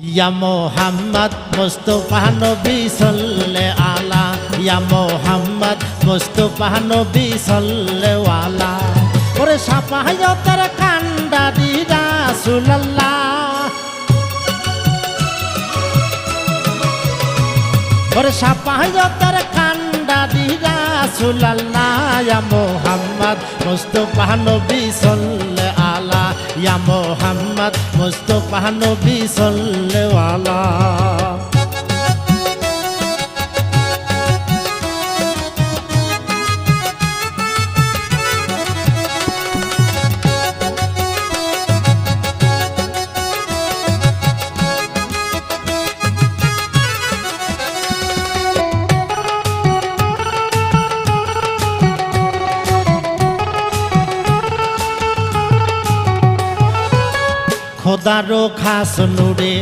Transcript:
ইয়া মোহাম্মদ মুস্তাফা নবী সাল্লাল্লাহু আলা ইয়া মোহাম্মদ মুস্তাফা নবী সাল্লাল্লাহু আলা ওরে সাফায়াতের কান্ডারি রাসূলুল্লাহ ওরে সাফায়াতের কান্ডারি রাসূলুল্লাহ ইয়া মোহাম্মদ মুস্তাফা নবী সাল্লাল্লাহু আলা ইয়া মোহাম্মদ মুস্তাফা নবী সাল্লাল্লাহু আলা খোদারো খাস নূরে